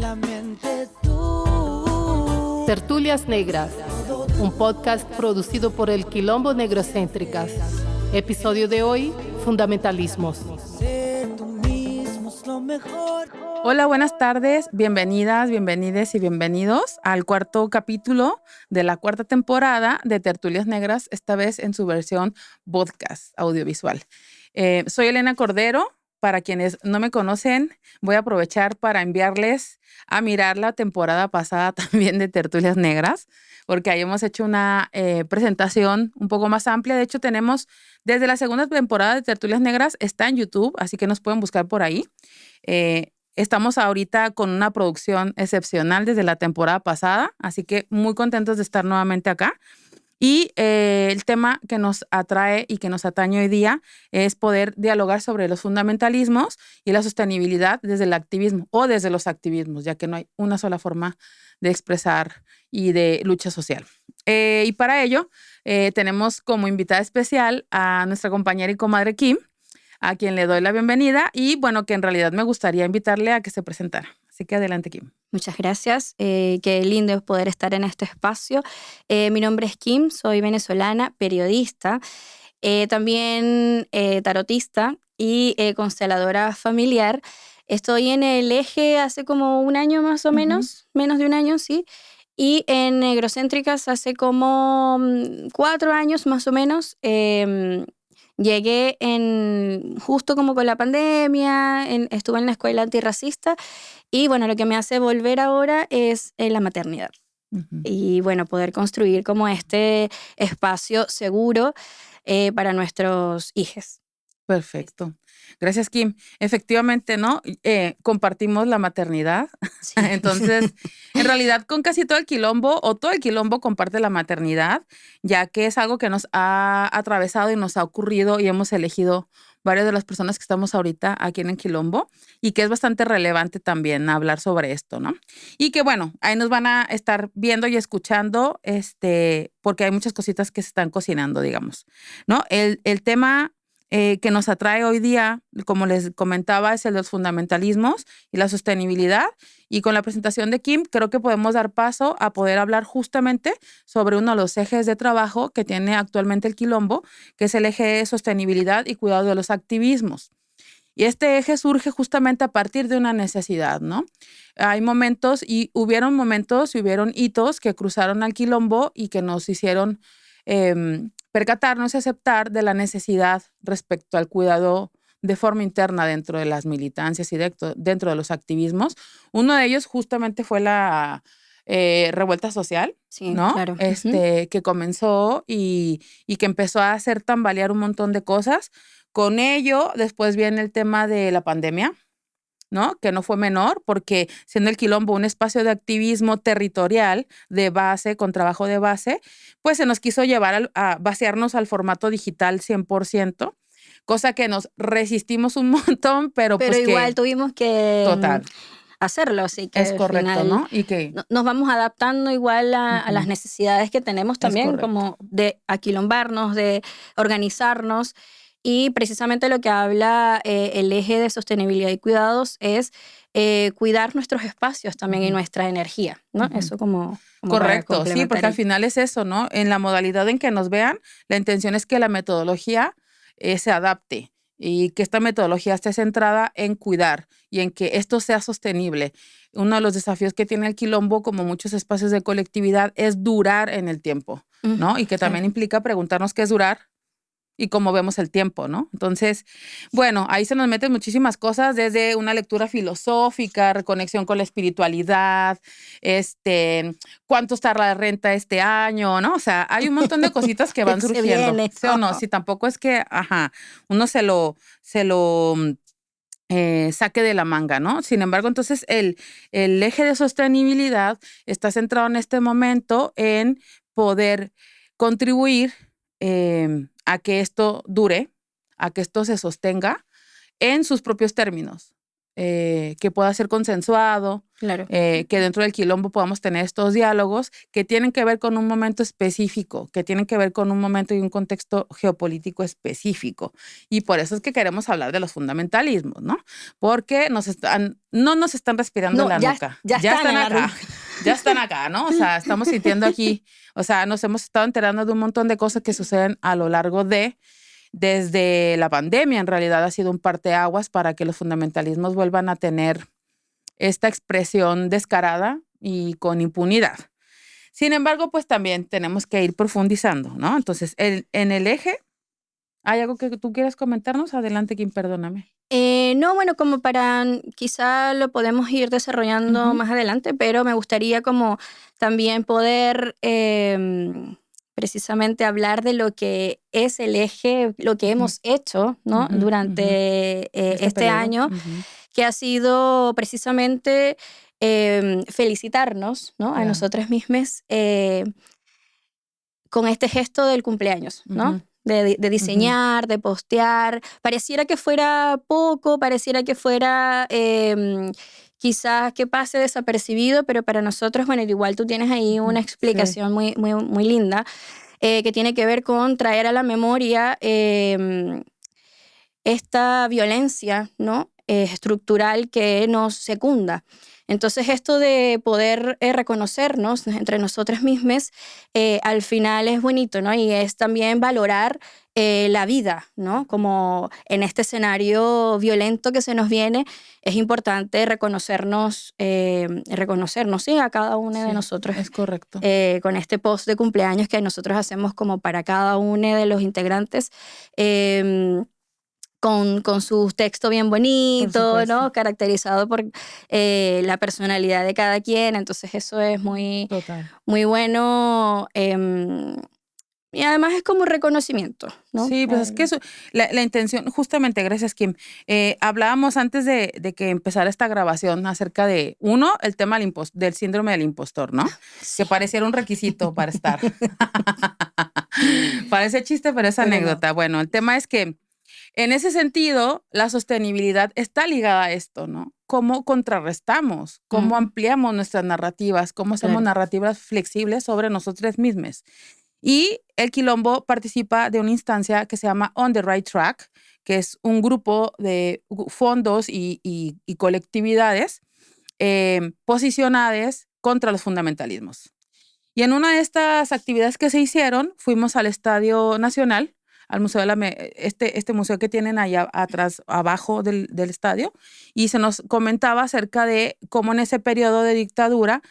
solamente tú. Tertulias Negras, un podcast producido por el Quilombo Negrocéntricas. Episodio de hoy, fundamentalismos. Ser tú mismo es lo mejor. Hola, buenas tardes, bienvenidas, bienvenides y bienvenidos al cuarto capítulo de la cuarta temporada de Tertulias Negras, esta vez en su versión podcast audiovisual. Soy Elena Cordero. Para quienes no me conocen, voy a aprovechar para enviarles a mirar la temporada pasada también de Tertulias Negras, porque ahí hemos hecho una presentación un poco más amplia. De hecho, tenemos desde la segunda temporada de Tertulias Negras, está en YouTube, así que nos pueden buscar por ahí. Estamos ahorita con una producción excepcional desde la temporada pasada, así que muy contentos de estar nuevamente acá. Y el tema que nos atrae y que nos atañe hoy día es poder dialogar sobre los fundamentalismos y la sostenibilidad desde el activismo o desde los activismos, ya que no hay una sola forma de expresar y de lucha social. Y para ello tenemos como invitada especial a nuestra compañera y comadre Kim, a quien le doy la bienvenida y bueno, que en realidad me gustaría invitarle a que se presentara. Así que adelante, Kim. Muchas gracias. Qué lindo es poder estar en este espacio. Mi nombre es Kim, soy venezolana, periodista, también tarotista y consteladora familiar. Estoy en el eje hace como un año más o menos, menos de un año, sí. Y en Negrocéntricas hace como 4 años más o menos. Llegué justo como con la pandemia, estuve en la escuela antirracista y bueno, lo que me hace volver ahora es la maternidad. Y bueno, poder construir como este espacio seguro para nuestros hijos. Perfecto. Gracias, Kim. Efectivamente, ¿no? Compartimos la maternidad. Sí. Entonces, en realidad, con casi todo el quilombo o todo el quilombo comparte la maternidad, ya que es algo que nos ha atravesado y nos ha ocurrido y hemos elegido varias de las personas que estamos ahorita aquí en el quilombo y que es bastante relevante también hablar sobre esto, ¿no? Y que bueno, ahí nos van a estar viendo y escuchando, porque hay muchas cositas que se están cocinando, digamos, ¿no? El tema que nos atrae hoy día, como les comentaba, es el de los fundamentalismos y la sostenibilidad. Y con la presentación de Kim, creo que podemos dar paso a poder hablar justamente sobre uno de los ejes de trabajo que tiene actualmente el quilombo, que es el eje de sostenibilidad y cuidado de los activismos. Y este eje surge justamente a partir de una necesidad, ¿no? Hay momentos y hubieron hitos que cruzaron al quilombo y que nos hicieron percatarnos y aceptar de la necesidad respecto al cuidado de forma interna dentro de las militancias y dentro de los activismos. Uno de ellos justamente fue la revuelta social, Sí, ¿no? claro. Que comenzó y que empezó a hacer tambalear un montón de cosas. Con ello, después viene el tema de la pandemia, ¿no? Que no fue menor, porque siendo el quilombo un espacio de activismo territorial de base, con trabajo de base, pues se nos quiso llevar a vaciarnos al formato digital 100%, cosa que nos resistimos un montón, pero pues igual tuvimos que total. Hacerlo, así que Es al correcto, final ¿no? Y que nos vamos adaptando igual a las necesidades que tenemos también, correcto. como de aquilombarnos, de organizarnos. Y precisamente lo que habla el eje de sostenibilidad y cuidados es cuidar nuestros espacios también y nuestra energía, ¿no? Eso como para correcto, sí, complementar porque al ahí. final es eso, ¿no? En la modalidad en que nos vean, la intención es que la metodología se adapte y que esta metodología esté centrada en cuidar y en que esto sea sostenible. Uno de los desafíos que tiene el quilombo, como muchos espacios de colectividad, es durar en el tiempo, ¿no? Y que también implica preguntarnos qué es durar y cómo vemos el tiempo, ¿no? Entonces, bueno, ahí se nos meten muchísimas cosas, desde una lectura filosófica, reconexión con la espiritualidad, cuánto está la renta este año, ¿no? O sea, hay un montón de cositas que van surgiendo. viene. ¿Sí o no? Sí, tampoco es que, uno se lo saque de la manga, ¿no? Sin embargo, entonces el eje de sostenibilidad está centrado en este momento en poder contribuir a que esto dure, a que esto se sostenga en sus propios términos. que pueda ser consensuado, Claro. que dentro del quilombo podamos tener estos diálogos que tienen que ver con un momento específico, que tienen que ver con un momento y un contexto geopolítico específico. Y por eso es que queremos hablar de los fundamentalismos, ¿no? Porque no nos están respirando No, en la ya- nuca. ya están en la acá. nuca. Ya están acá, ¿no? O sea, estamos sintiendo aquí, o sea, nos hemos estado enterando de un montón de cosas que suceden a lo largo desde la pandemia. En realidad ha sido un parteaguas para que los fundamentalismos vuelvan a tener esta expresión descarada y con impunidad. Sin embargo, pues también tenemos que ir profundizando, ¿no? Entonces, en el eje, ¿hay algo que tú quieras comentarnos? Adelante, Kim, perdóname. No, bueno, como para, quizá lo podemos ir desarrollando Ujú. más adelante, pero me gustaría como también poder precisamente hablar de lo que es el eje, lo que hemos hecho, ¿no? Ujú, Durante este periodo. año, Ujú. que ha sido precisamente felicitarnos, ¿no? A Ya. nosotras mismas con este gesto del cumpleaños, ¿no? Ujú. De diseñar, de postear. Pareciera que fuera poco, pareciera que fuera quizás que pase desapercibido, pero para nosotros, bueno, igual tú tienes ahí una Sí. explicación muy, muy, muy linda que tiene que ver con traer a la memoria esta violencia, ¿no? Estructural que nos secunda. Entonces, esto de poder reconocernos entre nosotras mismas, al final es bonito, ¿no? Y es también valorar la vida, ¿no? Como en este escenario violento que se nos viene, es importante reconocernos, sí, a cada una de Sí, nosotros es correcto. con este post de cumpleaños que nosotros hacemos como para cada uno de los integrantes. Con su texto bien bonito, supuesto. ¿no? Caracterizado por la personalidad de cada quien. Entonces eso es muy, Total. muy bueno. Y además es como un reconocimiento, ¿no? Sí, pues es que eso, la intención, justamente, gracias, Kim. Hablábamos antes de que empezara esta grabación acerca de, uno, el tema del síndrome del impostor, ¿no? Sí. Que pareciera un requisito para estar. Parece chiste, pero es Pero no. anécdota. Bueno, el tema es que en ese sentido, la sostenibilidad está ligada a esto, ¿no? ¿Cómo contrarrestamos? ¿Cómo ampliamos nuestras narrativas? ¿Cómo hacemos Claro. narrativas flexibles sobre nosotras mismas? Y el Quilombo participa de una instancia que se llama On the Right Track, que es un grupo de fondos y colectividades posicionadas contra los fundamentalismos. Y en una de estas actividades que se hicieron, fuimos al Estadio Nacional, al Museo de este museo que tienen allá atrás, abajo del estadio, y se nos comentaba acerca de cómo en ese periodo de dictadura,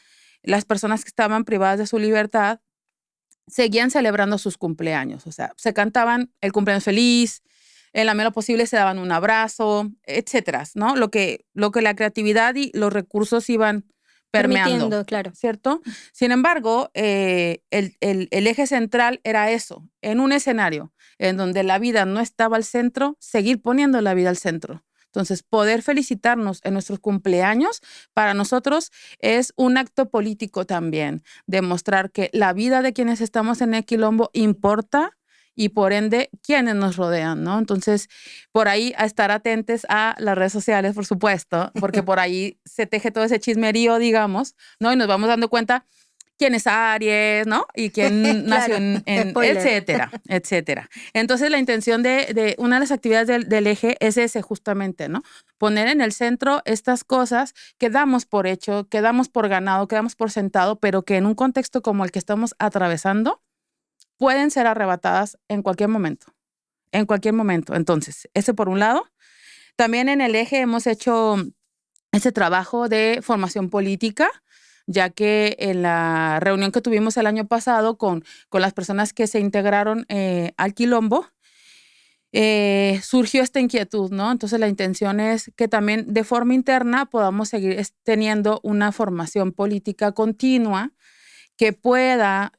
las personas que estaban privadas de su libertad seguían celebrando sus cumpleaños. O sea, se cantaban el cumpleaños feliz, en la medida posible se daban un abrazo, etcétera, ¿no? Lo que la creatividad y los recursos iban permeando, Permitiendo, claro. ¿cierto? Sin embargo, el eje central era eso, en un escenario en donde la vida no estaba al centro, seguir poniendo la vida al centro. Entonces, poder felicitarnos en nuestros cumpleaños para nosotros es un acto político también, demostrar que la vida de quienes estamos en el Quilombo importa y por ende quienes nos rodean, ¿no? Entonces, por ahí a estar atentos a las redes sociales, por supuesto, porque por ahí se teje todo ese chismerío, digamos, ¿no? Y nos vamos dando cuenta quién es Aries, ¿no? Y quién nació Claro, en spoiler. etcétera, etcétera. Entonces, la intención de una de las actividades del eje es ese justamente, ¿no? Poner en el centro estas cosas que damos por hecho, que damos por ganado, que damos por sentado, pero que en un contexto como el que estamos atravesando, pueden ser arrebatadas en cualquier momento. En cualquier momento. Entonces, ese por un lado. También en el eje hemos hecho ese trabajo de formación política, ya que en la reunión que tuvimos el año pasado con las personas que se integraron al Quilombo, surgió esta inquietud, ¿no? Entonces la intención es que también de forma interna podamos seguir teniendo una formación política continua que pueda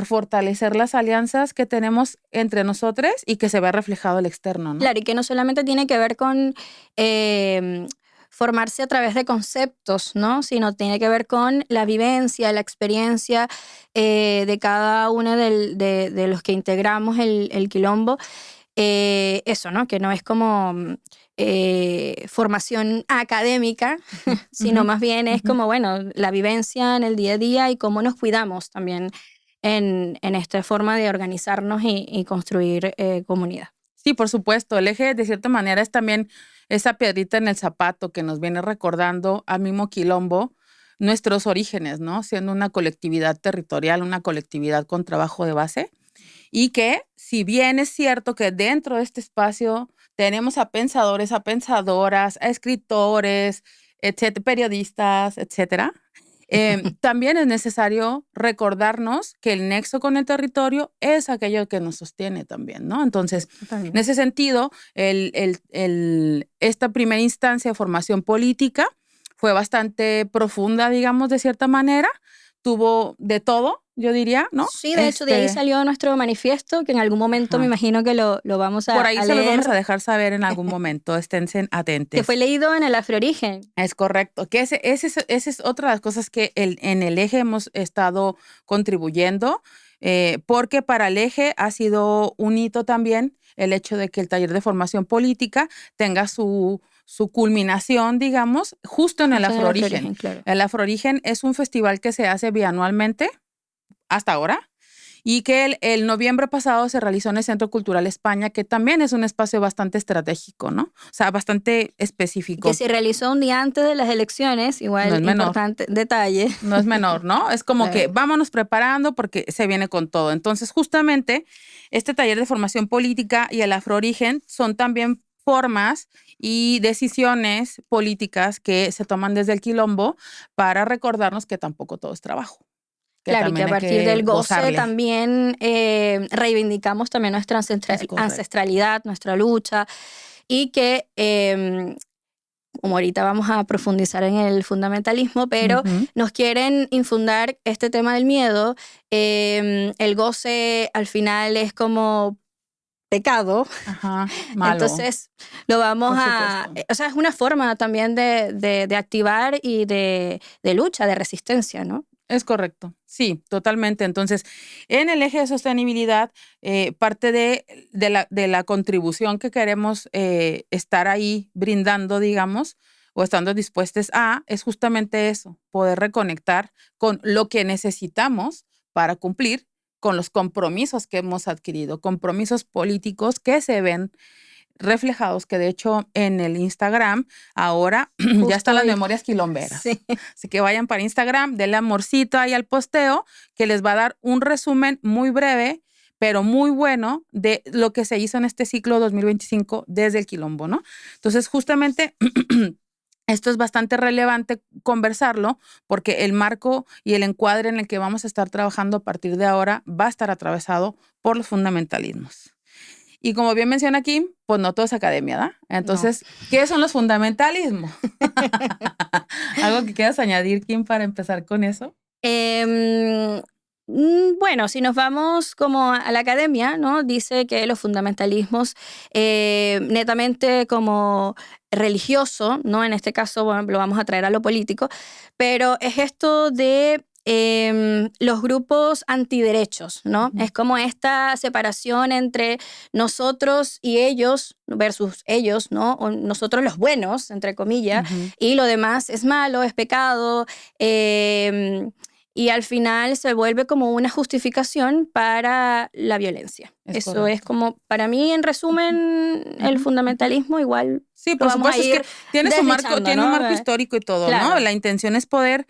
fortalecer las alianzas que tenemos entre nosotros y que se vea reflejado al externo, ¿no? Claro, y que no solamente tiene que ver con formarse a través de conceptos, ¿no? Sino tiene que ver con la vivencia, la experiencia de cada uno de los que integramos el Quilombo. Eso, ¿no? Que no es como formación académica, sino más bien es como, bueno, la vivencia en el día a día y cómo nos cuidamos también en esta forma de organizarnos y construir comunidad. Sí, por supuesto. El eje, de cierta manera, es también esa piedrita en el zapato que nos viene recordando al mismo Quilombo nuestros orígenes, ¿no? Siendo una colectividad territorial, una colectividad con trabajo de base. Y que, si bien es cierto que dentro de este espacio tenemos a pensadores, a pensadoras, a escritores, etcétera, periodistas, etcétera, también es necesario recordarnos que el nexo con el territorio es aquello que nos sostiene también, ¿no? Entonces, También. en ese sentido, esta primera instancia de formación política fue bastante profunda, digamos, de cierta manera. Tuvo de todo, yo diría, ¿no? Sí, de hecho, de ahí salió nuestro manifiesto, que en algún momento Ajá. me imagino que lo vamos a Por ahí a se los leer, vamos a dejar saber en algún momento. Esténse atentos. que fue leído en el Afroorigen. Es correcto. Que ese es otra de las cosas que en el eje hemos estado contribuyendo, porque para el eje ha sido un hito también el hecho de que el taller de formación política tenga su culminación, digamos, justo en el Justo en el Afroorigen. Afroorigen, claro. El Afroorigen es un festival que se hace bianualmente hasta ahora y que el noviembre pasado se realizó en el Centro Cultural España, que también es un espacio bastante estratégico, ¿no? O sea, bastante específico. Que se realizó un día antes de las elecciones, igual No es menor. importante detalle. No es menor, ¿no? Es como Claro. que vámonos preparando porque se viene con todo. Entonces, justamente, este taller de formación política y el Afroorigen son también formas y decisiones políticas que se toman desde el Quilombo para recordarnos que tampoco todo es trabajo. Claro, y que a también hay partir del goce gozarle. también reivindicamos también nuestra Es correcto. ancestralidad, nuestra lucha, y que, como ahorita vamos a profundizar en el fundamentalismo, pero Ujú. nos quieren infundar este tema del miedo. El goce al final es como pecado. Ajá, malo. Entonces lo vamos Por a... supuesto. O sea, es una forma también de activar y de lucha, de resistencia, ¿no? Es correcto, sí, totalmente. Entonces, en el eje de sostenibilidad, parte de la contribución que queremos estar ahí brindando, digamos, o estando dispuestos a, es justamente eso, poder reconectar con lo que necesitamos para cumplir con los compromisos que hemos adquirido, compromisos políticos que se ven reflejados, que de hecho en el Instagram ahora ya están las hoy. memorias quilomberas. Sí. Así que vayan para Instagram, denle amorcito ahí al posteo, que les va a dar un resumen muy breve, pero muy bueno de lo que se hizo en este ciclo 2025 desde el Quilombo, ¿no? Entonces, justamente esto es bastante relevante conversarlo porque el marco y el encuadre en el que vamos a estar trabajando a partir de ahora va a estar atravesado por los fundamentalismos. Y como bien menciona Kim, pues no todo es academia, ¿verdad? Entonces, ¿qué son los fundamentalismos? ¿Algo que quieras añadir, Kim, para empezar con eso? Bueno, si nos vamos como a la academia, ¿no? Dice que los fundamentalismos netamente como religioso, ¿no? En este caso, bueno, lo vamos a traer a lo político, pero es esto de los grupos antiderechos, ¿no? Ujú. Es como esta separación entre nosotros y ellos versus ellos, ¿no? O nosotros los buenos, entre comillas, Ujú. y lo demás es malo, es pecado, y al final se vuelve como una justificación para la violencia. Es Eso correcto. es como, para mí, en resumen, el Ujú. fundamentalismo igual Sí, lo por vamos a supuesto, es ir que tiene su marco, deslichando, tiene un ¿no? marco histórico y todo, Claro. ¿no? La intención es poder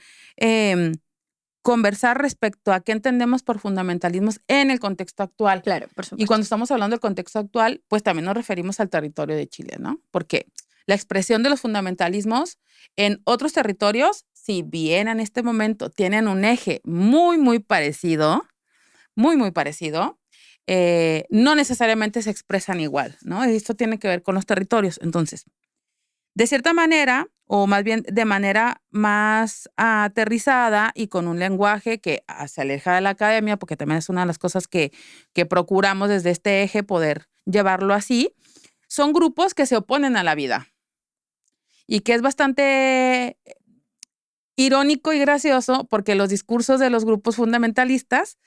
conversar respecto a qué entendemos por fundamentalismos en el contexto actual. Claro, por supuesto. Y cuando estamos hablando del contexto actual, pues también nos referimos al territorio de Chile, ¿no? Porque la expresión de los fundamentalismos en otros territorios, si bien en este momento tienen un eje muy, muy parecido, no necesariamente se expresan igual, ¿no? Esto tiene que ver con los territorios. Entonces, de cierta manera, o más bien de manera más aterrizada y con un lenguaje que se aleja de la academia, porque también es una de las cosas que procuramos desde este eje poder llevarlo así, son grupos que se oponen a la vida y que es bastante irónico y gracioso porque los discursos de los grupos fundamentalistas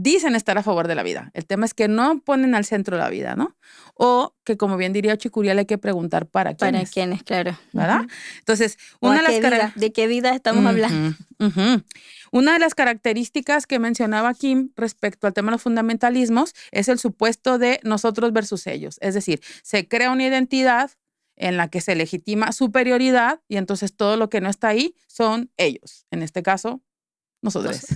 dicen estar a favor de la vida. El tema es que no ponen al centro la vida, ¿no? O que, como bien diría Chicurial, hay que preguntar para quiénes. Para quiénes, claro. ¿Verdad? Entonces, O una a de qué las vida, ¿de qué vida estamos hablando? Una de las características que mencionaba Kim respecto al tema de los fundamentalismos es el supuesto de nosotros versus ellos. Es decir, se crea una identidad en la que se legitima superioridad y entonces todo lo que no está ahí son ellos. En este caso, nosotros.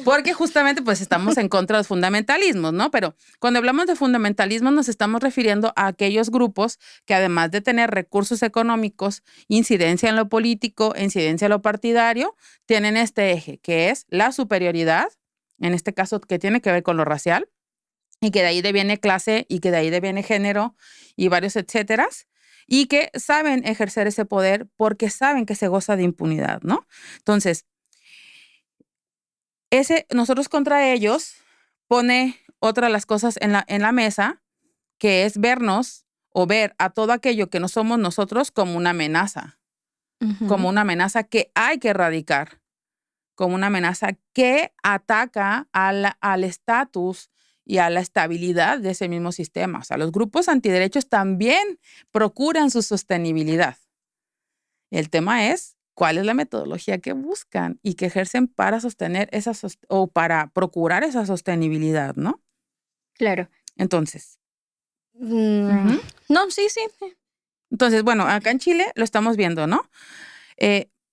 Porque justamente pues estamos en contra de los fundamentalismos, ¿no? Pero cuando hablamos de fundamentalismos nos estamos refiriendo a aquellos grupos que además de tener recursos económicos, incidencia en lo político, incidencia en lo partidario, tienen este eje que es la superioridad, en este caso que tiene que ver con lo racial, y que de ahí deviene clase y que de ahí deviene género y varios etcéteras, y que saben ejercer ese poder porque saben que se goza de impunidad, ¿no? Entonces, nosotros contra ellos pone otra de las cosas en la mesa, que es vernos o ver a todo aquello que no somos nosotros como una amenaza, como una amenaza que hay que erradicar, como una amenaza que ataca al estatus y a la estabilidad de ese mismo sistema. O sea, los grupos antiderechos también procuran su sostenibilidad. El tema es cuál es la metodología que buscan y que ejercen para sostener o para procurar esa sostenibilidad, ¿no? Claro. Entonces. No, sí. Entonces, bueno, acá en Chile lo estamos viendo, ¿no?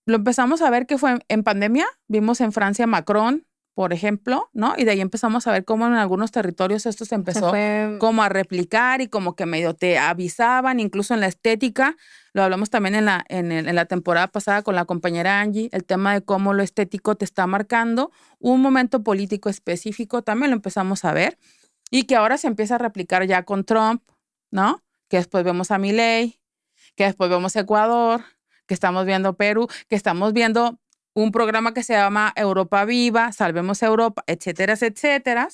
Lo empezamos a ver que fue en pandemia. Vimos en Francia Macron, por ejemplo, ¿no? Y de ahí empezamos a ver cómo en algunos territorios esto se empezó como a replicar y como que medio te avisaban, incluso en la estética. Lo hablamos también en la temporada pasada con la compañera Angie, el tema de cómo lo estético te está marcando un momento político específico, también lo empezamos a ver y que ahora se empieza a replicar ya con Trump, ¿no? Que después vemos a Milei, que después vemos Ecuador, que estamos viendo Perú, que estamos viendo un programa que se llama Europa Viva, Salvemos Europa, etcétera, etcétera,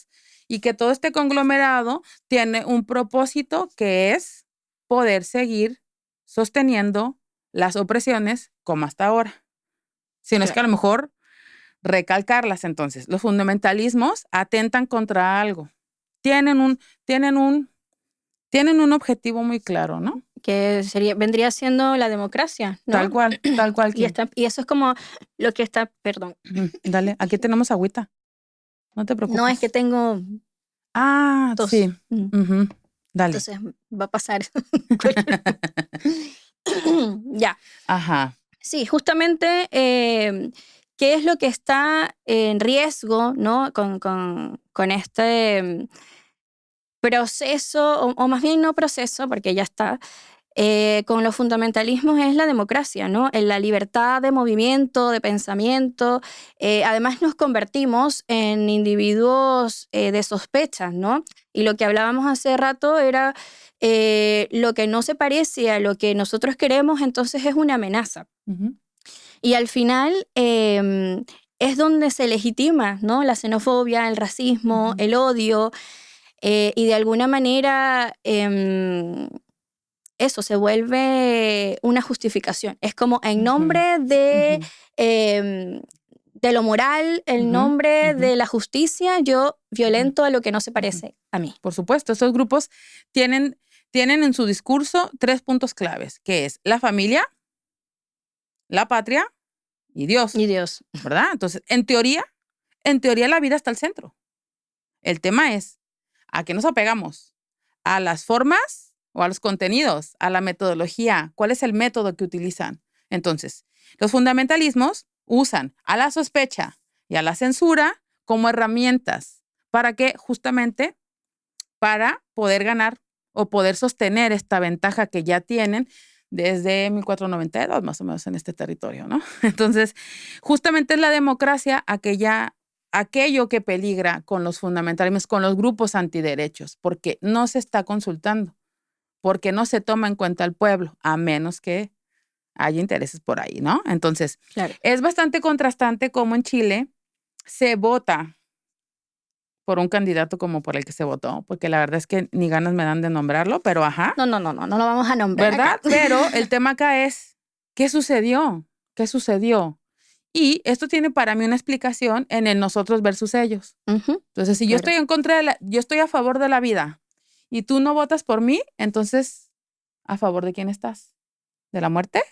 y que todo este conglomerado tiene un propósito que es poder seguir sosteniendo las opresiones como hasta ahora. Si no es que a lo mejor recalcarlas. Entonces, los fundamentalismos atentan contra algo. Tienen un objetivo muy claro, ¿no? Que vendría siendo la democracia, ¿no? Tal cual. Y eso es como lo que está, perdón. Dale, aquí tenemos agüita. No te preocupes. No, es que tengo tos. Sí. Dale. Entonces va a pasar. Ya. Ajá. Sí, justamente, ¿qué es lo que está en riesgo, ¿no? Con este proceso, o más bien no proceso, porque ya está, con los fundamentalismos es la democracia, ¿no? En la libertad de movimiento, de pensamiento. Además nos convertimos en individuos de sospechas, ¿no? Y lo que hablábamos hace rato era lo que no se parece a lo que nosotros queremos, entonces es una amenaza. Y al final es donde se legitima, ¿no? La xenofobia, el racismo, el odio, y de alguna manera eso se vuelve una justificación. Es como en nombre de lo moral, en nombre de la justicia, yo violento a lo que no se parece a mí. Por supuesto, estos grupos tienen en su discurso 3 puntos claves, que es la familia, la patria y Dios. Y Dios. ¿Verdad? Entonces, en teoría la vida está al centro. El tema es, ¿a qué nos apegamos? ¿A las formas o a los contenidos? ¿A la metodología? ¿Cuál es el método que utilizan? Entonces, los fundamentalismos usan a la sospecha y a la censura como herramientas. ¿Para qué? Justamente para poder ganar o poder sostener esta ventaja que ya tienen desde 1492, más o menos, en este territorio, ¿no? Entonces, justamente es la democracia aquello que peligra con los fundamentalismos, con los grupos antiderechos, porque no se está consultando, porque no se toma en cuenta al pueblo, a menos que haya intereses por ahí, ¿no? Entonces, claro, es bastante contrastante cómo en Chile se vota por un candidato como por el que se votó, porque la verdad es que ni ganas me dan de nombrarlo, pero ajá. No lo vamos a nombrar. ¿Verdad? Acá. Pero el tema acá es, ¿qué sucedió? ¿Qué sucedió? Y esto tiene para mí una explicación en el nosotros versus ellos. Ujú. Entonces, si yo Claro. estoy en contra yo estoy a favor de la vida y tú no votas por mí, entonces, ¿a favor de quién estás? ¿De la muerte?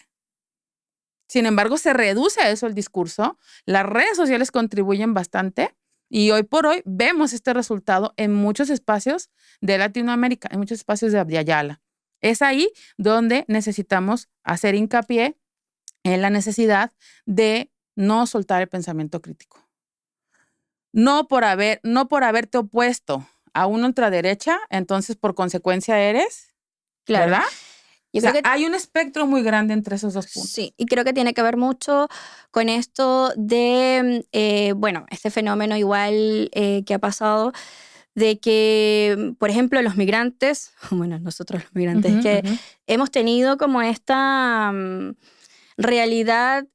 Sin embargo, se reduce a eso el discurso. Las redes sociales contribuyen bastante y hoy por hoy vemos este resultado en muchos espacios de Latinoamérica, en muchos espacios de Ayala. Es ahí donde necesitamos hacer hincapié en la necesidad de no soltar el pensamiento crítico. No por haberte opuesto a una ultraderecha, entonces por consecuencia eres, Claro. ¿verdad? Yo O sea, creo que hay un espectro muy grande entre esos dos puntos. sí, y creo que tiene que ver mucho con esto de, bueno, este fenómeno igual que ha pasado, de que, por ejemplo, los migrantes, bueno, nosotros los migrantes, Ujú, que ujú. hemos tenido como esta realidad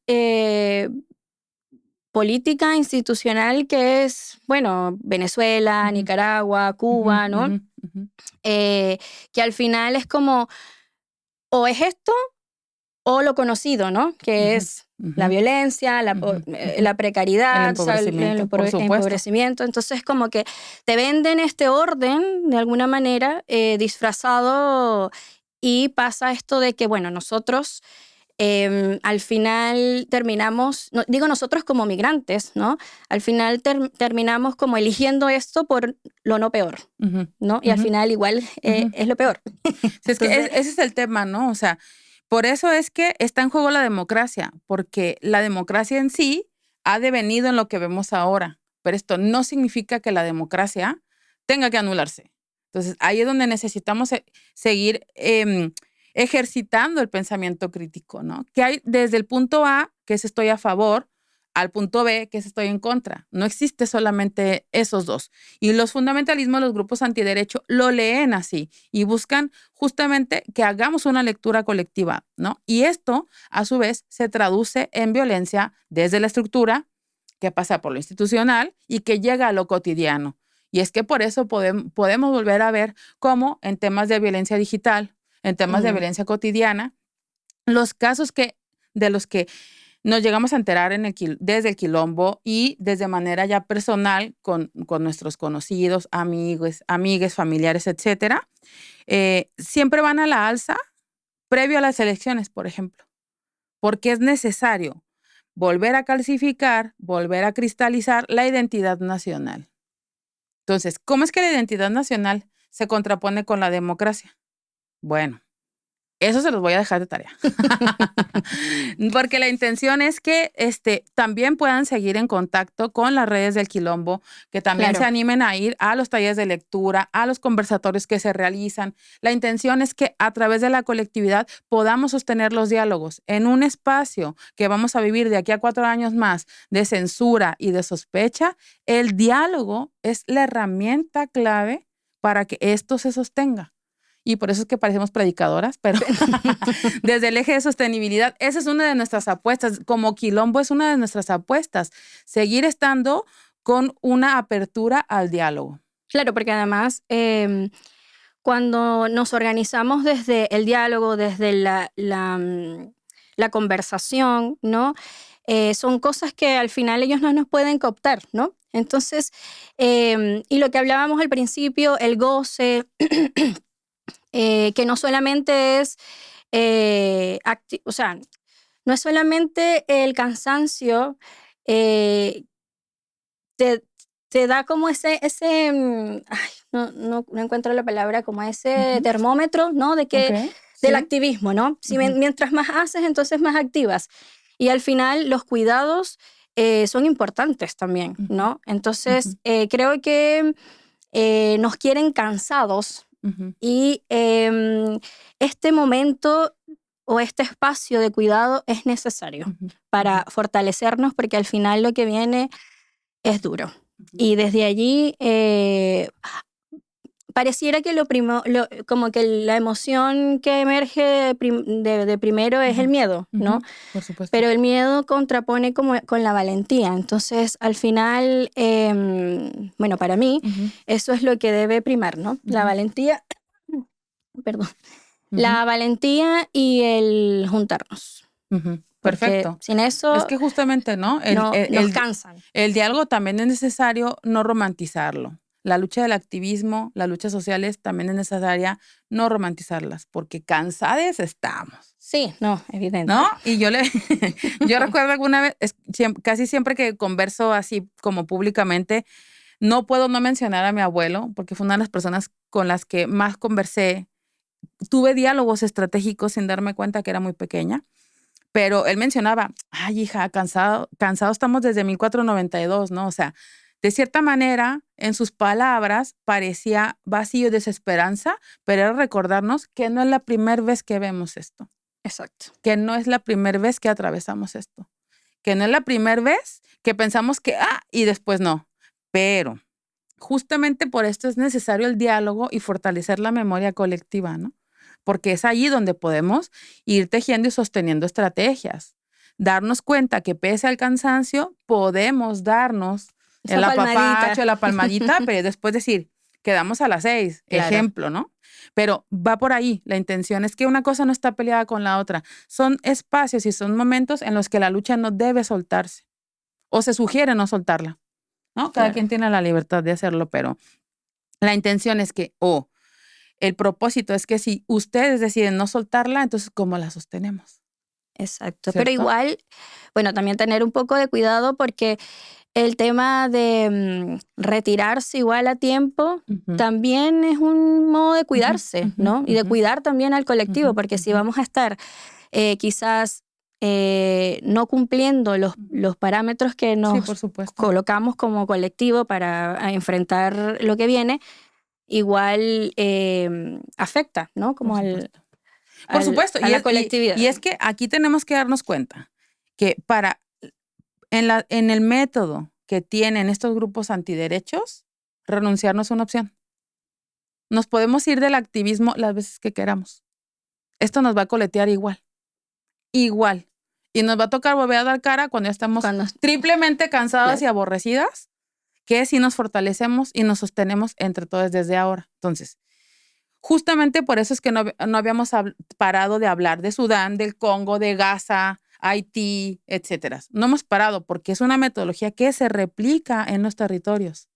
política institucional que es, bueno, Venezuela, Ujú. Nicaragua, Ujú, Cuba, ¿no? ujú, ujú. Que al final es como, o es esto o lo conocido, ¿no? Que Ujú, es la ujú, violencia, ujú, ujú. la El precariedad, o sea, empobrecimiento, por supuesto. empobrecimiento. Entonces, como que te venden este orden de alguna manera disfrazado y pasa esto de que, bueno, nosotros al final terminamos, digo nosotros como migrantes, ¿no? Al final terminamos como eligiendo esto por lo no peor, Ujú, ¿no? Y al ujú, final igual ujú. es lo peor. Sí, es que Entonces, ese es el tema, ¿no? O sea, por eso es que está en juego la democracia, porque la democracia en sí ha devenido en lo que vemos ahora, pero esto no significa que la democracia tenga que anularse. Entonces, ahí es donde necesitamos seguir ejercitando el pensamiento crítico, ¿no? Que hay desde el punto A, que es estoy a favor, al punto B, que es estoy en contra. No existe solamente esos dos. Y los fundamentalismos, los grupos antiderecho, lo leen así y buscan justamente que hagamos una lectura colectiva, ¿no? Y esto, a su vez, se traduce en violencia desde la estructura, que pasa por lo institucional y que llega a lo cotidiano. Y es que por eso podemos volver a ver cómo en temas de violencia digital, en temas de violencia cotidiana, los casos de los que nos llegamos a enterar desde el quilombo y desde manera ya personal con nuestros conocidos, amigos, amigues, familiares, etcétera, siempre van a la alza previo a las elecciones, por ejemplo, porque es necesario volver a calcificar, volver a cristalizar la identidad nacional. Entonces, ¿cómo es que la identidad nacional se contrapone con la democracia? Bueno, eso se los voy a dejar de tarea. Porque la intención es que también puedan seguir en contacto con las redes del Quilombo, que también claro. se animen a ir a los talleres de lectura, a los conversatorios que se realizan. La intención es que a través de la colectividad podamos sostener los diálogos en un espacio que vamos a vivir de aquí a 4 años más de censura y de sospecha. El diálogo es la herramienta clave para que esto se sostenga. Y por eso es que parecemos predicadoras, pero desde el eje de sostenibilidad, esa es una de nuestras apuestas. Como Quilombo es una de nuestras apuestas, seguir estando con una apertura al diálogo. Claro, porque además cuando nos organizamos desde el diálogo, desde la conversación, ¿no? Son cosas que al final ellos no nos pueden cooptar, ¿no? Entonces, y lo que hablábamos al principio, el goce, que no solamente es, o sea, no es solamente el cansancio, eh, te, te da como ay, no encuentro la palabra, como ese Ujú. termómetro, ¿no? De que, Ok, del sí. activismo, ¿no? Si Ujú. mientras más haces, entonces más activas. Y al final los cuidados son importantes también, Ujú. ¿no? Entonces Ujú. creo que nos quieren cansados Ujú. y este momento o este espacio de cuidado es necesario Ujú. para fortalecernos porque al final lo que viene es duro. Ujú. Y desde allí pareciera que como que la emoción que emerge de primero es el Ujú. miedo, ¿no? Ujú. Por supuesto. Pero el miedo contrapone como, con la valentía. Entonces, al final, bueno, para mí, Ujú. eso es lo que debe primar, ¿no? La Ujú. valentía, perdón, Ujú. la valentía y el juntarnos. Ujú. porque Perfecto. sin eso Es que justamente, ¿no? nos cansan. El diálogo también es necesario no romantizarlo. La lucha del activismo, las luchas sociales también es necesaria no romantizarlas, porque cansadas estamos, Sí, no, evidente. ¿no? Y yo recuerdo alguna vez, casi siempre que converso así como públicamente, no puedo no mencionar a mi abuelo, porque fue una de las personas con las que más conversé. Tuve diálogos estratégicos sin darme cuenta que era muy pequeña. Pero él mencionaba, ay, hija, cansado estamos desde 1492, ¿no? O sea, de cierta manera, en sus palabras parecía vacío y desesperanza, pero era recordarnos que no es la primera vez que vemos esto, Exacto. que no es la primera vez que atravesamos esto, que no es la primera vez que pensamos que, y después no. Pero justamente por esto es necesario el diálogo y fortalecer la memoria colectiva, ¿no? Porque es allí donde podemos ir tejiendo y sosteniendo estrategias. Darnos cuenta que pese al cansancio, podemos darnos Esa el palmadita. apapacho, la palmadita, pero después decir, quedamos a las 6, Claro. ejemplo, ¿no? Pero va por ahí. La intención es que una cosa no está peleada con la otra. Son espacios y son momentos en los que la lucha no debe soltarse o se sugiere no soltarla, ¿no? Cada Claro. quien tiene la libertad de hacerlo, pero la intención es que, el propósito es que si ustedes deciden no soltarla, entonces ¿cómo la sostenemos? Exacto. ¿Cierto? Pero igual, bueno, también tener un poco de cuidado porque el tema de retirarse igual a tiempo Ujú. también es un modo de cuidarse, ujú, ¿no? Y de ujú. cuidar también al colectivo, Ujú, porque si ujú. vamos a estar quizás no cumpliendo los parámetros que Sí, nos por supuesto. colocamos como colectivo para enfrentar lo que viene, igual afecta, ¿no? Como Por al, supuesto. Por supuesto. a la colectividad. Y es que aquí tenemos que darnos cuenta que en el método que tienen estos grupos antiderechos, renunciar no es una opción. Nos podemos ir del activismo las veces que queramos. Esto nos va a coletear igual. Igual. Y nos va a tocar volver a dar cara cuando ya estamos Cuando- triplemente cansadas Claro. y aborrecidas, que si nos fortalecemos y nos sostenemos entre todos desde ahora. Entonces, justamente por eso es que no habíamos parado de hablar de Sudán, del Congo, de Gaza, Haití, etcétera. No hemos parado porque es una metodología que se replica en los territorios,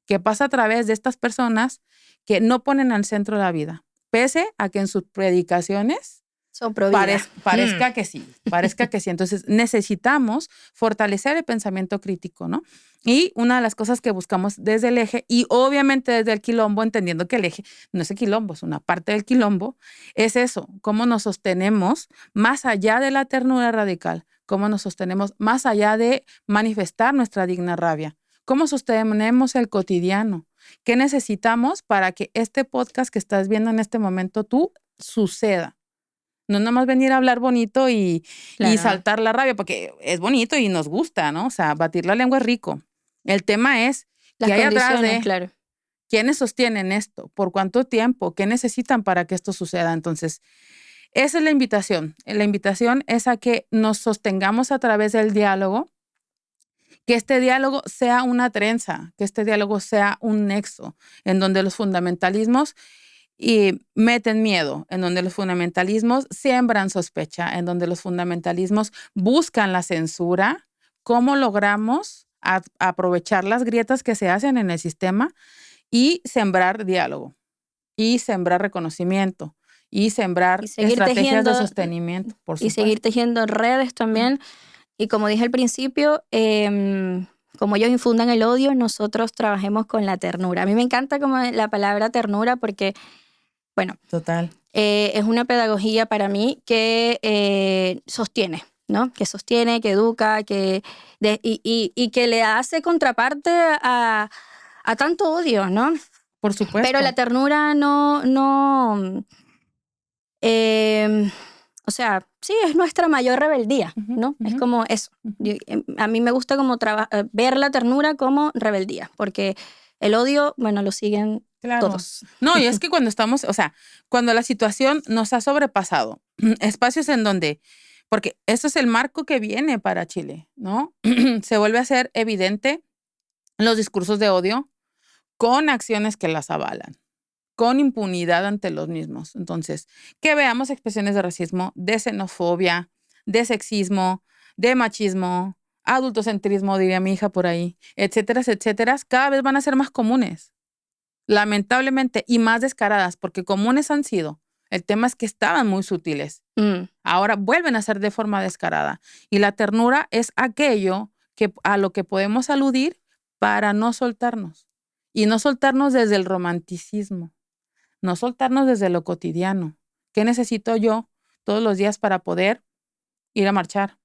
que pasa a través de estas personas que no ponen al centro la vida, pese a que en sus predicaciones Son pro vida. parezca que sí, parezca que sí. Entonces necesitamos fortalecer el pensamiento crítico, ¿no? Y una de las cosas que buscamos desde el eje, y obviamente desde el quilombo, entendiendo que el eje no es el quilombo, es una parte del quilombo, es eso, cómo nos sostenemos más allá de la ternura radical, cómo nos sostenemos más allá de manifestar nuestra digna rabia, cómo sostenemos el cotidiano, qué necesitamos para que este podcast que estás viendo en este momento tú suceda. No nada más venir a hablar bonito y Claro. saltar la rabia, porque es bonito y nos gusta, ¿no? O sea, batir la lengua es rico. El tema es Las qué hay atrás condiciones, de claro. quiénes sostienen esto, por cuánto tiempo, qué necesitan para que esto suceda. Entonces, esa es la invitación. La invitación es a que nos sostengamos a través del diálogo, que este diálogo sea una trenza, que este diálogo sea un nexo en donde los fundamentalismos y meten miedo, en donde los fundamentalismos siembran sospecha, en donde los fundamentalismos buscan la censura. ¿Cómo logramos aprovechar las grietas que se hacen en el sistema y sembrar diálogo, y sembrar reconocimiento, y sembrar Y seguir estrategias de tejiendo- sostenimiento, por Y supuesto? seguir tejiendo redes también. Y como dije al principio, como ellos infundan el odio, nosotros trabajemos con la ternura. A mí me encanta como la palabra ternura porque, bueno, Total. es una pedagogía para mí que sostiene, ¿no? Que sostiene, que educa, y que le hace contraparte a tanto odio, ¿no? Por supuesto. Pero la ternura no o sea, sí, es nuestra mayor rebeldía, Ujú, ¿no? Es ujú. como eso. Ujú. A mí me gusta como ver la ternura como rebeldía, porque el odio, bueno, lo siguen Claro. todos. No, y es que cuando estamos, o sea, cuando la situación nos ha sobrepasado, espacios en donde, porque esto es el marco que viene para Chile, ¿no? Se vuelve a ser evidente los discursos de odio con acciones que las avalan, con impunidad ante los mismos. Entonces, que veamos expresiones de racismo, de xenofobia, de sexismo, de machismo, adultocentrismo, diría mi hija por ahí, etcétera, etcétera, cada vez van a ser más comunes, lamentablemente, y más descaradas, porque comunes han sido. El tema es que estaban muy sutiles. Ahora vuelven a ser de forma descarada. Y la ternura es aquello a lo que podemos aludir para no soltarnos. Y no soltarnos desde el romanticismo. No soltarnos desde lo cotidiano. ¿Qué necesito yo todos los días para poder ir a marchar?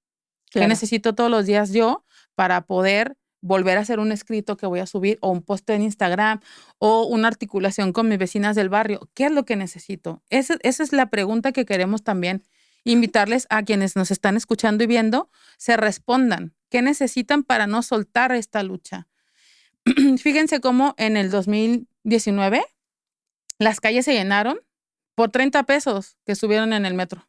¿Qué Claro. necesito todos los días yo para poder volver a hacer un escrito que voy a subir o un post en Instagram o una articulación con mis vecinas del barrio? ¿Qué es lo que necesito? Esa es la pregunta que queremos también invitarles a quienes nos están escuchando y viendo, se respondan. ¿Qué necesitan para no soltar esta lucha? Fíjense cómo en el 2019 las calles se llenaron por 30 pesos que subieron en el metro.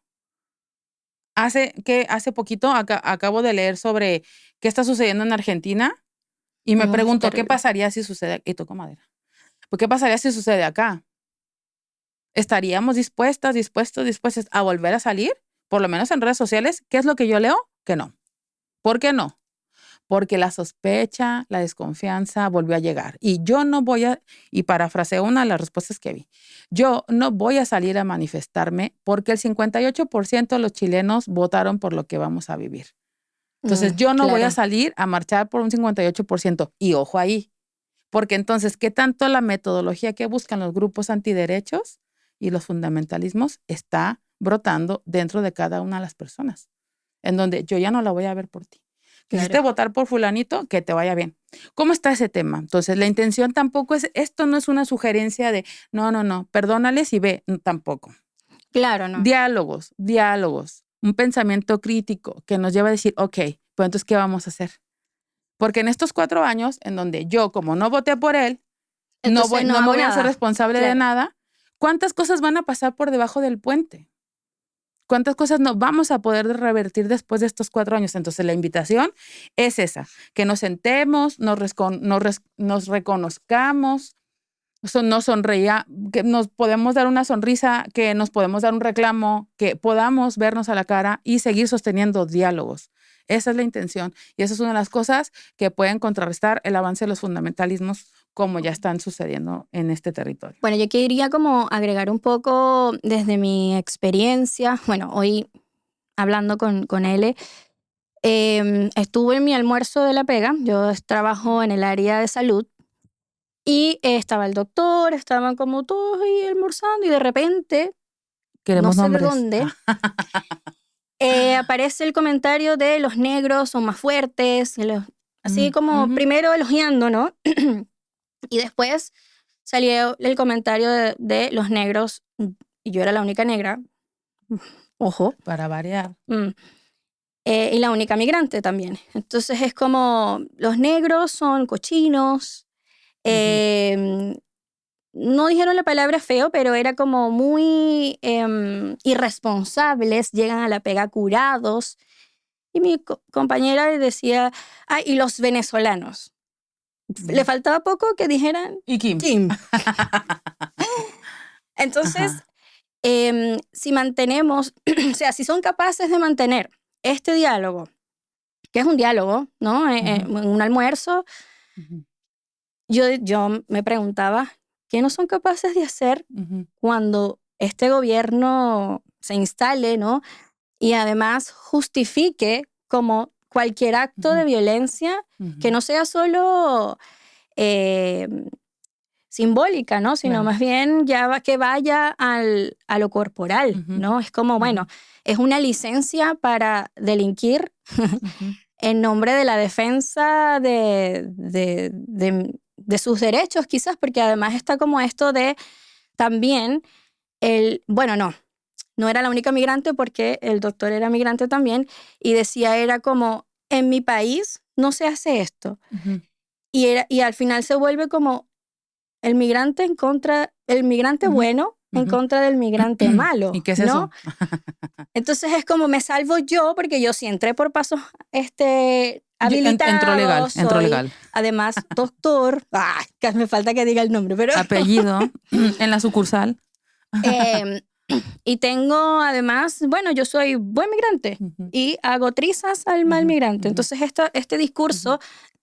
Hace poquito acabo de leer sobre qué está sucediendo en Argentina y me pregunto, ¿qué pasaría si sucede? Y toco madera. ¿Pues qué pasaría si sucede acá? ¿Estaríamos dispuestos a volver a salir? Por lo menos en redes sociales. ¿Qué es lo que yo leo? Que no. ¿Por qué no? Porque la sospecha, la desconfianza volvió a llegar. Y yo no voy a, y parafraseo una de las respuestas que vi, yo no voy a salir a manifestarme porque el 58% de los chilenos votaron por lo que vamos a vivir. Entonces yo no voy a salir a marchar por un 58%. Y ojo ahí, porque entonces, ¿qué tanto la metodología que buscan los grupos antiderechos y los fundamentalismos está brotando dentro de cada una de las personas? En donde yo ya no la voy a ver por ti. Quisiste votar por fulanito, que te vaya bien. ¿Cómo está ese tema? Entonces, la intención tampoco es, esto no es una sugerencia de, no, perdónales y ve, tampoco. Claro, no. Diálogos, un pensamiento crítico que nos lleva a decir, ok, pues entonces, ¿qué vamos a hacer? Porque en estos 4 años, en donde yo, como no voté por él, entonces, no voy a ser responsable de nada, ¿cuántas cosas van a pasar por debajo del puente? ¿Cuántas cosas no vamos a poder revertir después de estos 4 años? Entonces, la invitación es esa, que nos sentemos, nos reconozcamos, nos sonreía, que nos podemos dar una sonrisa, que nos podemos dar un reclamo, que podamos vernos a la cara y seguir sosteniendo diálogos. Esa es la intención. Y esa es una de las cosas que pueden contrarrestar el avance de los fundamentalismos como ya están sucediendo en este territorio. Bueno, yo quería como agregar un poco desde mi experiencia. Bueno, hoy hablando con él, estuve en mi almuerzo de la pega. Yo trabajo en el área de salud y estaba el doctor, estaban como todos ahí almorzando y de repente, Queremos no sé nombres. de dónde, aparece el comentario de los negros son más fuertes, así como primero elogiando, ¿no? Y después salió el comentario de los negros, y yo era la única negra, ojo. Para variar. Y la única migrante también. Entonces es como, los negros son cochinos. No dijeron la palabra feo, pero era como muy irresponsables, llegan a la pega curados. Y mi compañera decía, y los venezolanos. Le faltaba poco que dijeran y Kim. Entonces, si mantenemos, o sea, si son capaces de mantener este diálogo, que es un diálogo, ¿no? Un almuerzo, yo me preguntaba, ¿qué no son capaces de hacer cuando este gobierno se instale, ¿no? Y además justifique como cualquier acto de violencia que no sea solo simbólica, ¿no? Sino más bien que vaya a lo corporal, ¿no? Es como, bueno, es una licencia para delinquir en nombre de la defensa de sus derechos, quizás, porque además está como esto de también no era la única migrante porque el doctor era migrante también y decía, era como, en mi país no se hace esto. Y al final se vuelve como el migrante bueno en contra del migrante malo. ¿Y qué es ¿no? eso? Entonces es como, me salvo yo porque yo sí entré por pasos habilitados. Entró legal. Además, doctor, que me falta que diga el nombre, pero... Apellido, en la sucursal. Y tengo además, bueno, yo soy buen migrante Ujú. y hago trizas al mal Ujú, migrante. ujú. Entonces, este discurso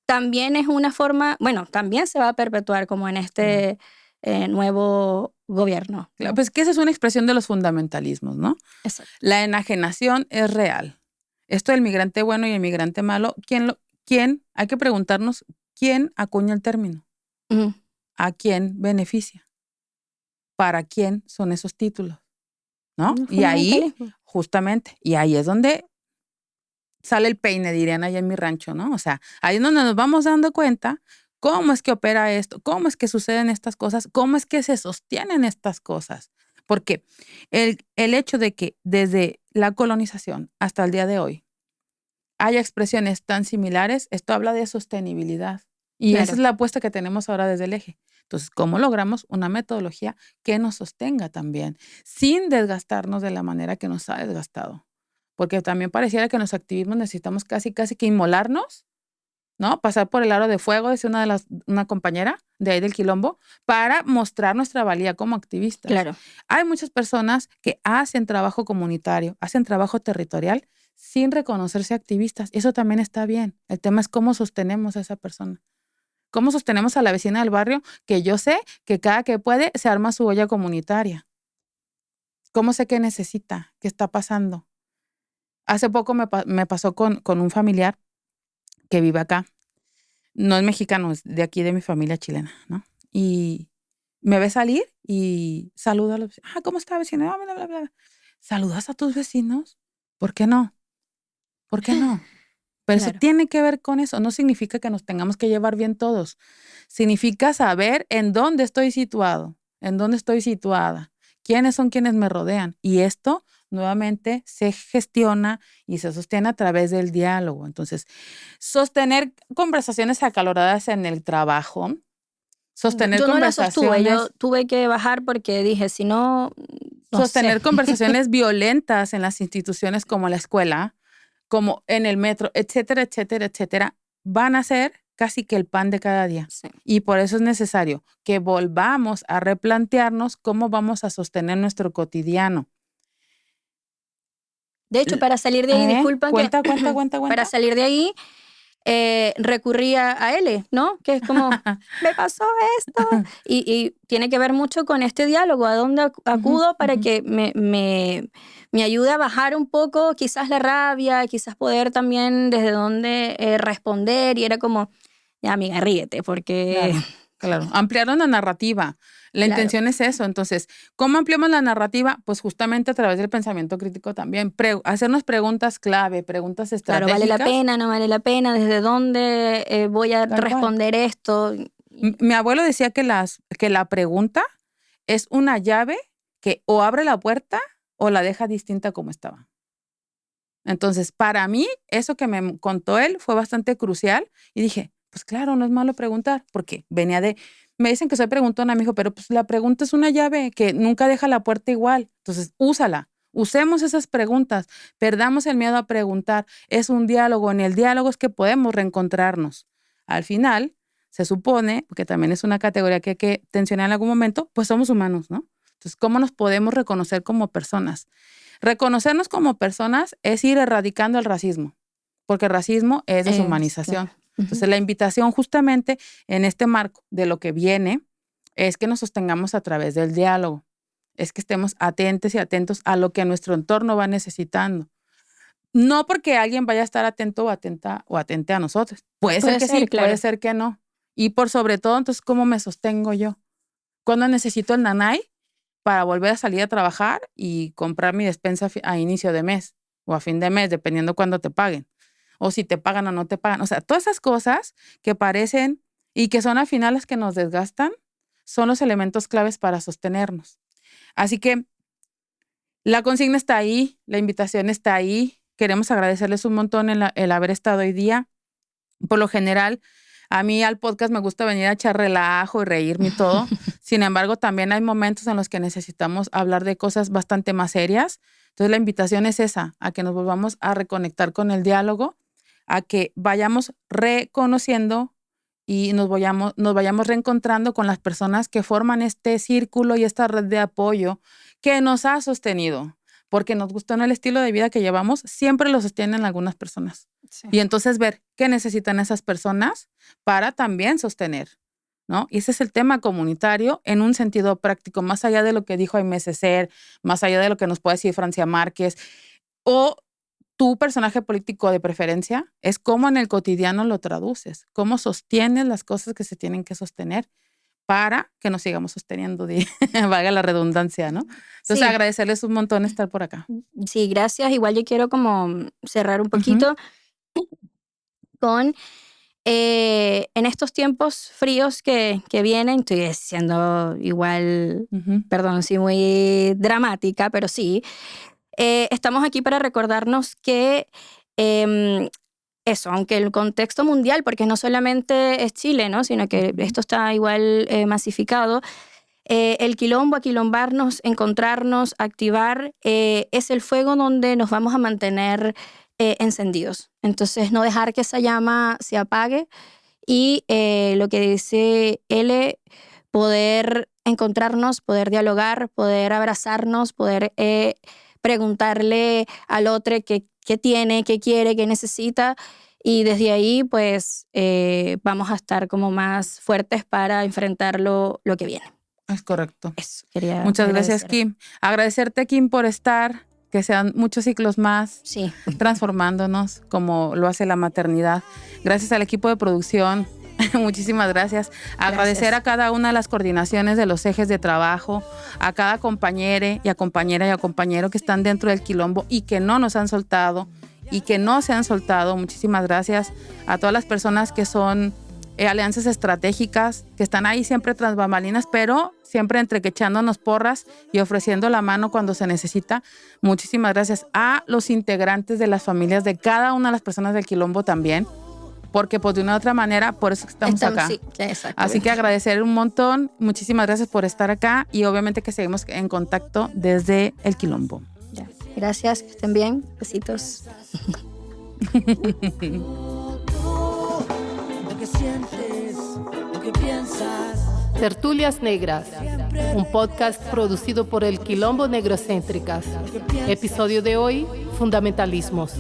también es una forma, bueno, también se va a perpetuar como en este nuevo gobierno, Claro, ¿no? pues que esa es una expresión de los fundamentalismos, ¿no? Exacto. La enajenación es real. Esto del migrante bueno y el migrante malo, ¿quién? Hay que preguntarnos quién acuña el término, Ujú. a quién beneficia, para quién son esos títulos, ¿no? Un Y ahí, fundamentalismo. justamente, y ahí es donde sale el peine, dirían allá en mi rancho, ¿no? O sea, ahí es donde nos vamos dando cuenta cómo es que opera esto, cómo es que suceden estas cosas, cómo es que se sostienen estas cosas. Porque el hecho de que desde la colonización hasta el día de hoy haya expresiones tan similares, esto habla de sostenibilidad. Y esa Claro. es la apuesta que tenemos ahora desde el eje. Entonces, ¿cómo logramos una metodología que nos sostenga también, sin desgastarnos de la manera que nos ha desgastado? Porque también pareciera que en los activismos necesitamos casi que inmolarnos, ¿no? Pasar por el aro de fuego, decía una compañera de ahí del Quilombo, para mostrar nuestra valía como activistas. Claro. Hay muchas personas que hacen trabajo comunitario, hacen trabajo territorial sin reconocerse activistas. Eso también está bien. El tema es cómo sostenemos a esa persona. ¿Cómo sostenemos a la vecina del barrio que yo sé que cada que puede se arma su olla comunitaria? ¿Cómo sé qué necesita? ¿Qué está pasando? Hace poco me pasó con un familiar que vive acá. No es mexicano, es de aquí, de mi familia chilena, ¿no? Y me ve salir y saluda a los vecinos. ¿Cómo está, vecino? Bla, bla, bla. ¿Saludas a tus vecinos? ¿Por qué no? ¿Por qué no? Pero eso Claro. tiene que ver con eso. No significa que nos tengamos que llevar bien todos. Significa saber en dónde estoy situado, en dónde estoy situada, quiénes son quienes me rodean. Y esto nuevamente se gestiona y se sostiene a través del diálogo. Entonces, sostener conversaciones acaloradas en el trabajo, sostener Yo no la sostuve, yo conversaciones, tuve que bajar porque dije, si no, no sé. sostener conversaciones violentas en las instituciones como la escuela, como en el metro, etcétera, etcétera, etcétera, van a ser casi que el pan de cada día. Sí. Y por eso es necesario que volvamos a replantearnos cómo vamos a sostener nuestro cotidiano. De hecho, para salir de ahí, disculpa que Cuenta. para salir de ahí recurría a L, ¿no? Que es como, me pasó esto. Y tiene que ver mucho con este diálogo, a dónde acudo para que me ayude a bajar un poco quizás la rabia, quizás poder también desde dónde responder. Y era como, ya, amiga, ríete, porque... Claro. Ampliaron la narrativa. La Claro. intención es eso. Entonces, ¿cómo ampliamos la narrativa? Pues justamente a través del pensamiento crítico también. Hacernos preguntas clave, preguntas Claro, estratégicas. ¿vale la pena? ¿No vale la pena? ¿Desde dónde voy a Tal cual. responder esto? Mi abuelo decía que la pregunta es una llave que o abre la puerta o la deja distinta como estaba. Entonces, para mí, eso que me contó él fue bastante crucial y dije, pues claro, no es malo preguntar, porque me dicen que soy preguntona, me dijo, pero pues la pregunta es una llave que nunca deja la puerta igual. Entonces, úsala. Usemos esas preguntas, perdamos el miedo a preguntar. Es un diálogo. En el diálogo es que podemos reencontrarnos. Al final, se supone, porque también es una categoría que hay que tensionar en algún momento, pues somos humanos, ¿no? Entonces, ¿cómo nos podemos reconocer como personas? Reconocernos como personas es ir erradicando el racismo, porque el racismo es deshumanización. Claro. Entonces, la invitación justamente en este marco de lo que viene es que nos sostengamos a través del diálogo, es que estemos atentos y atentos a lo que nuestro entorno va necesitando. No porque alguien vaya a estar atento o atenta o atente a nosotros. Puede ser que sí, claro. puede ser que no. Y por sobre todo, entonces, ¿cómo me sostengo yo? ¿Cuándo necesito el nanay para volver a salir a trabajar y comprar mi despensa a inicio de mes o a fin de mes, dependiendo cuándo te paguen? O si te pagan o no te pagan. O sea, todas esas cosas que parecen y que son al final las que nos desgastan, son los elementos claves para sostenernos. Así que la consigna está ahí, la invitación está ahí. Queremos agradecerles un montón el haber estado hoy día. Por lo general, a mí al podcast me gusta venir a echar relajo y reírme y todo. Sin embargo, también hay momentos en los que necesitamos hablar de cosas bastante más serias. Entonces, la invitación es esa, a que nos volvamos a reconectar con el diálogo, a que vayamos reconociendo y nos vayamos reencontrando con las personas que forman este círculo y esta red de apoyo que nos ha sostenido, porque nos gustó el estilo de vida que llevamos, siempre lo sostienen algunas personas. Sí. Y entonces ver qué necesitan esas personas para también sostener, ¿no? Y ese es el tema comunitario en un sentido práctico, más allá de lo que dijo Aimé Césaire, más allá de lo que nos puede decir Francia Márquez, o tu personaje político de preferencia, es cómo en el cotidiano lo traduces, cómo sostienes las cosas que se tienen que sostener para que nos sigamos sosteniendo, valga la redundancia, ¿no? Entonces, Sí. agradecerles un montón estar por acá. Sí, gracias. Igual yo quiero como cerrar un poquito con en estos tiempos fríos que vienen, estoy siendo igual, perdón, sí, muy dramática, pero sí, estamos aquí para recordarnos que eso, aunque el contexto mundial, porque no solamente es Chile, ¿no? Sino que esto está igual masificado, el quilombo, aquilombarnos, encontrarnos, activar, es el fuego donde nos vamos a mantener encendidos. Entonces, no dejar que esa llama se apague y lo que dice él, poder encontrarnos, poder dialogar, poder abrazarnos, poder preguntarle al otro qué tiene, qué quiere, qué necesita. Y desde ahí, pues, vamos a estar como más fuertes para enfrentar lo que viene. Es correcto. Eso, quería Muchas gracias, agradecer. Kim. Agradecerte, Kim, por estar, que sean muchos ciclos más Sí, transformándonos como lo hace la maternidad. Gracias al equipo de producción. Muchísimas gracias. Agradecer a cada una de las coordinaciones de los ejes de trabajo, a cada compañera y compañero que están dentro del quilombo y que no nos han soltado y que no se han soltado. Muchísimas gracias a todas las personas que son alianzas estratégicas, que están ahí siempre tras bambalinas, pero siempre echándonos porras y ofreciendo la mano cuando se necesita. Muchísimas gracias a los integrantes de las familias de cada una de las personas del quilombo también, porque pues de una u otra manera, por eso estamos acá. Sí, exacto. Así que agradecer un montón. Muchísimas gracias por estar acá y obviamente que seguimos en contacto desde el quilombo. Ya. Gracias, que estén bien. Besitos. Lo que sientes, lo que piensas. Tertulias Negras, un podcast producido por el Quilombo Negrocéntricas. Episodio de hoy, Fundamentalismos.